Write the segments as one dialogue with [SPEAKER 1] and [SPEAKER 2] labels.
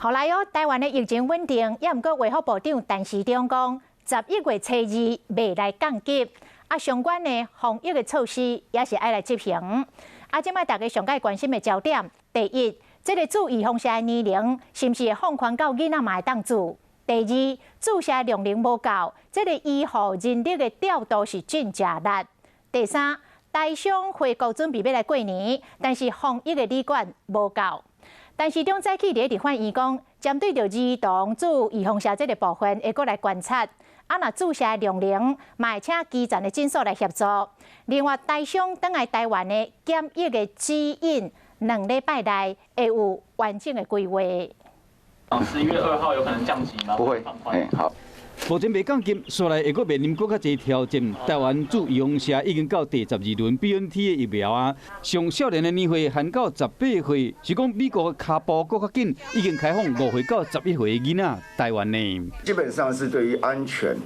[SPEAKER 1] 后来台湾的疫情稳定，也毋过卫福部长陈时中讲，11月初2未来降级，相关的防疫的措施也是爱来执行。即摆大家上界关心的焦点，第一，这个注预防射的年龄是毋是会放宽到囡仔嘛会当注？第二，注射量能无够，这个医护人力的调度是真正难。第三，台商回国准备要来过年，但是防疫的旅馆无够。陈时中早起伫立法院讲，针对着儿童注预防射这个部分，会阁来观察。若注射量能，嘛会请基层的诊所来协助。另外，台商返来台湾的检疫的指引，2礼拜内会有完整的规划。
[SPEAKER 2] 11月2号有可能降级吗？
[SPEAKER 3] 不会，好。
[SPEAKER 4] 目前未降级，所来会阁面临更较侪挑战。台湾注预防射已经到第12轮 BNT 的疫苗啊，上少年的年岁限到18岁，是讲美国的脚步更较紧，已经开放5岁到11岁的囡仔台湾呢。
[SPEAKER 3] 基本上是对于安全。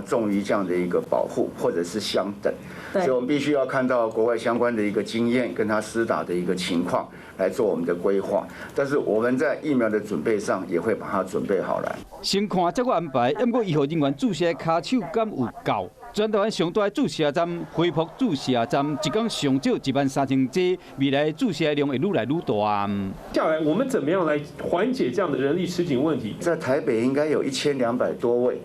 [SPEAKER 3] 重于这样的一个保护，或者是相等，所以我们必须要看到国外相关的一个经验，跟他施打的一个情况来做我们的规划。但是我们在疫苗的准备上也会把它准备好来。
[SPEAKER 4] 先看这个安排，不过医护人员注射卡手敢有够？全台湾上大的注射站恢复注射站，一天上少13000剂，未来注射量会愈来愈大。
[SPEAKER 5] 下来我们怎么样来缓解这样的人力吃紧问题？
[SPEAKER 3] 在台北应该有1200多位。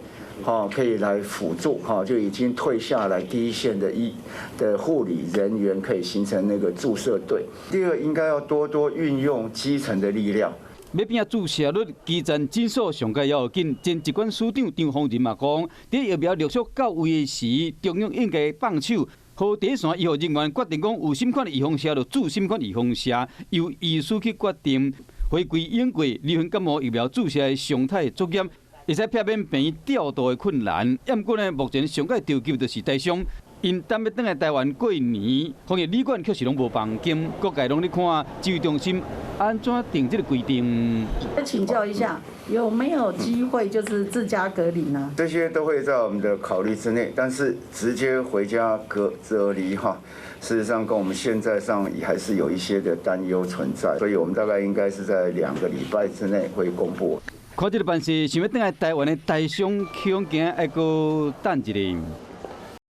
[SPEAKER 3] 可以来辅助，就已经退下来第一线的护理人员，可以形成那个注射队。第二，应该要多运用基层的力量。
[SPEAKER 4] 要拼注射率，基层诊所上界要紧。前疾管署长张丰仁嘛讲，伫疫苗陆续到位的时，中央应该放手，和第一线医护人员决定讲有什么款的预防射，就注什么款预防射，由医师去决定。回归英国流行感冒疫苗注射的常态作业。会使避免病院调度的困难，不过呢，目前上界着急就是台商，因担要返来台湾过年，防疫旅馆确实拢无房间，各界拢咧看指挥中心安怎定这个规定。
[SPEAKER 6] 请教一下，有没有机会就是自家隔离呢？
[SPEAKER 3] 这些都会在我们的考虑之内，但是直接回家隔离事实上跟我们现在上也还是有一些的担忧存在，所以我们大概应该是在2个礼拜之内会公布。
[SPEAKER 4] 看这个办事，想要返来台湾的台商，恐惊还阁等一下。